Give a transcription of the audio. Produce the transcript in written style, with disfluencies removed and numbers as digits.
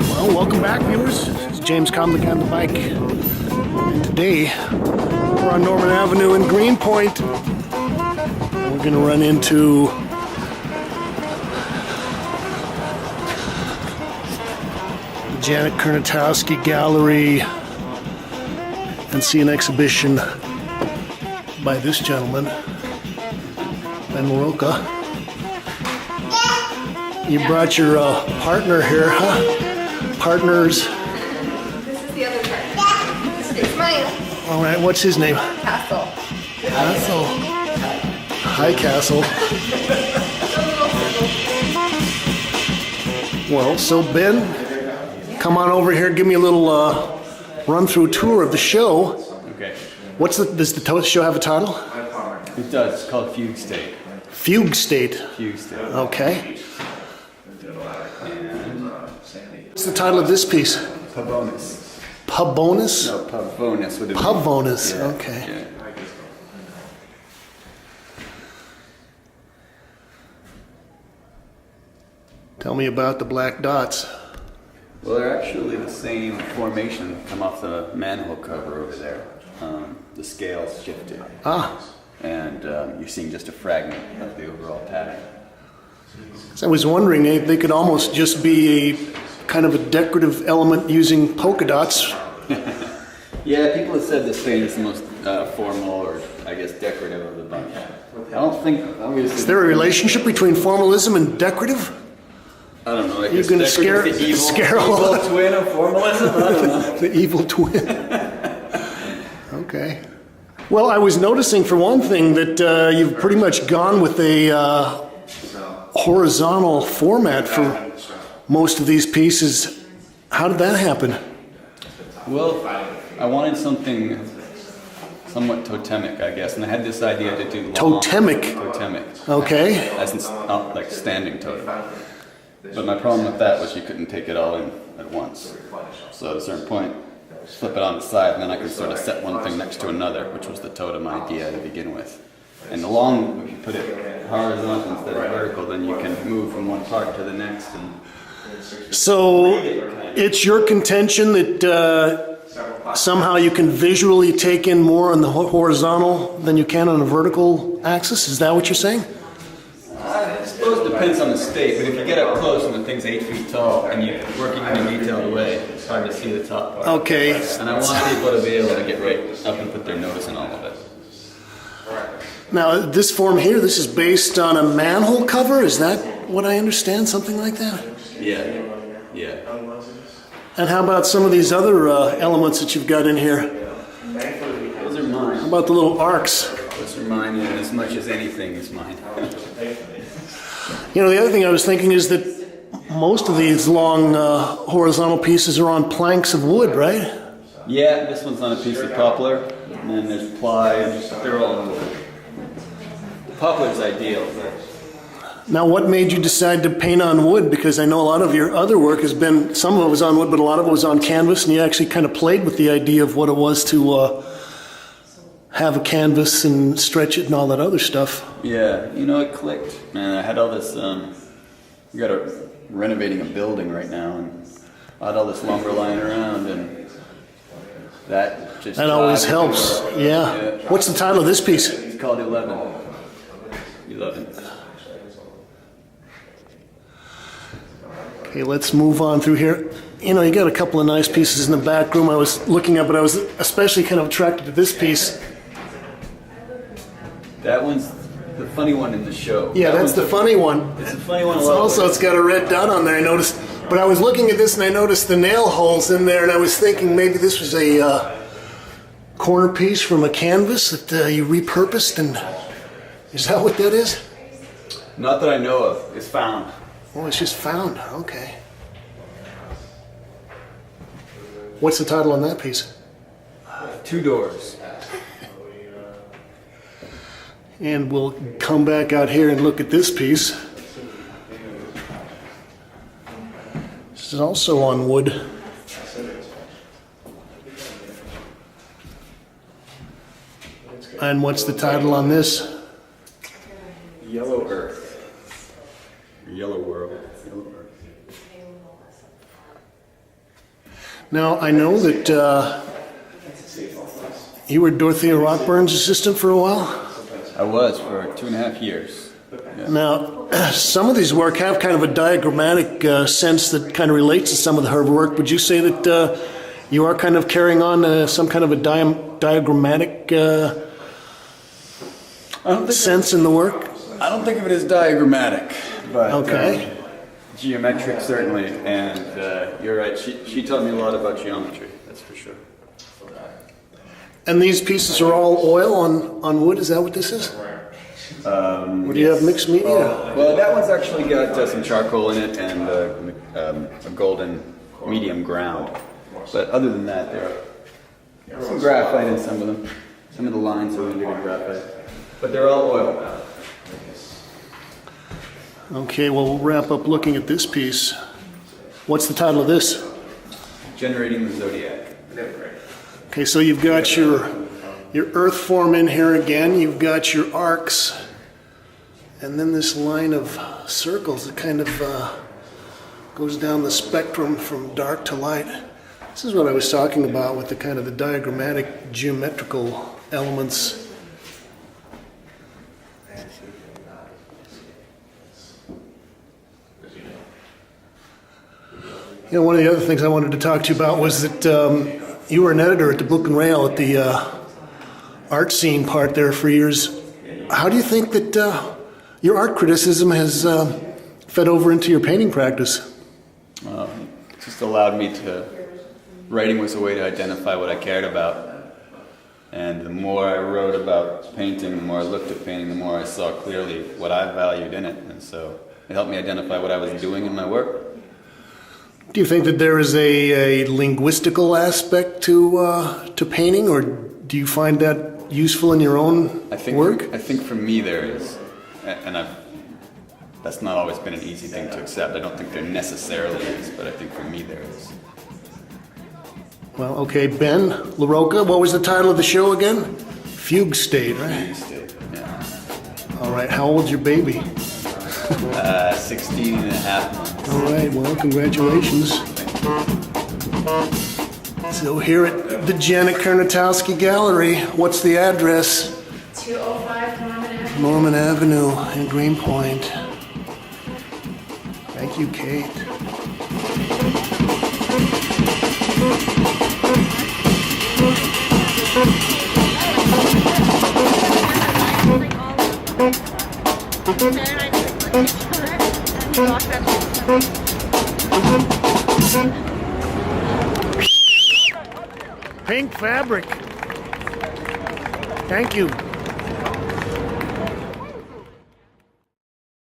Well, welcome back, viewers. This is James Comlick on the bike. And today, we're on Norman Avenue in Greenpoint. And we're going to run into the Janet KURNATOWSKI Gallery and see an exhibition by this gentleman, Ben Rocco. You brought your partner here, huh? Partners. This is the other part. It's mine. All right, what's his name? Castle. Castle. Hi, Castle. Well, so Ben, come on over here. Give me a little run-through tour of the show. Okay. Does the show have a title? It does. It's called Fugue State. Fugue State. Fugue State. Okay. What's the title of this piece? Pavonus. Pavonus? No, Pavonus. With a Pavonus. Yeah, Okay. Yeah. Tell me about the black dots. Well, they're actually the same formation that come off the manhole cover over there. The scales shifted. Ah. And you're seeing just a fragment of the overall pattern. So I was wondering, they could almost just be a kind of a decorative element using polka dots. Yeah, people have said this thing is the most formal or, I guess, decorative of the bunch. I don't think, obviously... Is there a relationship between formalism and decorative? I don't know. You're going to scare a lot. Evil twin of formalism? I don't know. The evil twin. Okay. Well, I was noticing, for one thing, that you've pretty much gone with a horizontal format for most of these pieces. How did that happen? Well, I wanted something somewhat totemic, I guess, and I had this idea to do long. Totemic? Totemic. Okay. As in, not like standing totem. But my problem with that was you couldn't take it all in at once. So at a certain point, flip it on the side, and then I could sort of set one thing next to another, which was the totem idea to begin with. And the long, if you put it horizontal instead of vertical, then you can move from one part to the next. And so it's your contention that somehow you can visually take in more on the horizontal than you can on a vertical axis? Is that what you're saying? I suppose it depends on the state, but if you get up close and the thing's 8 feet tall and you're working in a detailed way, it's hard to see the top part. Okay. And I want people to be able to get right up and put their notice in all of it. Now, this form here, this is based on a manhole cover? Is that what I understand? Something like that? Yeah, yeah. And how about some of these other elements that you've got in here? Those are mine. How about the little arcs? Those are mine, and as much as anything is mine. You know, the other thing I was thinking is that most of these long horizontal pieces are on planks of wood, right? Yeah, this one's on a piece of poplar, and then there's ply, and they're all on wood. Poplar's ideal, but... Now, what made you decide to paint on wood? Because I know a lot of your other work has been, some of it was on wood, but a lot of it was on canvas, and you actually kind of played with the idea of what it was to have a canvas and stretch it and all that other stuff. Yeah, you know, it clicked. Man, I had all this We got renovating a building right now, and I had all this lumber lying around, and that just That always drives helps. everywhere. Yeah. What's the title of this piece? It's called 11. 11. Okay, let's move on through here. You know, you got a couple of nice pieces in the back room I was looking at, but I was especially kind of attracted to this piece. That one's the funny one in the show. Yeah, that's the funny one. It's a funny one. It's also, it's got a red dot on there, I noticed. But I was looking at this and I noticed the nail holes in there, and I was thinking maybe this was a corner piece from a canvas that you repurposed, and is that what that is? Not that I know of. It's found. Oh, it's just found. Okay. What's the title on that piece? 2 doors. And we'll come back out here and look at this piece. This is also on wood. And what's the title on this? Yellow Earth. Yellow World. Yellow Earth. Now, I know that you were Dorothea Rockburn's assistant for a while. I was for 2.5 years. Yeah. Now, some of these work have kind of a diagrammatic sense that kind of relates to some of her work. Would you say that you are kind of carrying on some kind of a diagrammatic sense in the work? I don't think of it as diagrammatic, but Okay. Geometric certainly. And you're right. She taught me a lot about geometry. That's for sure. And these pieces are all oil on wood? Is that what this is? Or do you have mixed media? Well, that one's actually got some charcoal in it and a golden medium ground. But other than that, there are some graphite in some of them. Some of the lines are under graphite. But they're all oil. Okay, well, we'll wrap up looking at this piece. What's the title of this? Generating the Zodiac. Okay, so you've got your earth form in here again. You've got your arcs. And then this line of circles that kind of goes down the spectrum from dark to light. This is what I was talking about with the kind of the diagrammatic geometrical elements. You know, one of the other things I wanted to talk to you about was that you were an editor at the Book and Rail at the art scene part there for years. How do you think that your art criticism has fed over into your painting practice? It just allowed me to... Writing was a way to identify what I cared about. And the more I wrote about painting, the more I looked at painting, the more I saw clearly what I valued in it. And so it helped me identify what I was doing in my work. Do you think that there is a linguistical aspect to painting, or do you find that useful in your own work? I think for me there is. And that's not always been an easy thing to accept. I don't think there necessarily is, but I think for me there is. Well, okay, Ben LaRocca, what was the title of the show again? Fugue State, right? Yeah. All right, how old's your baby? 16 and a half months. All right, well, congratulations. So here at the Janet KURNATOWSKI Gallery, what's the address? 205 Norman Avenue. Norman Avenue in Greenpoint. Thank you, Kate. Pink fabric. Thank you.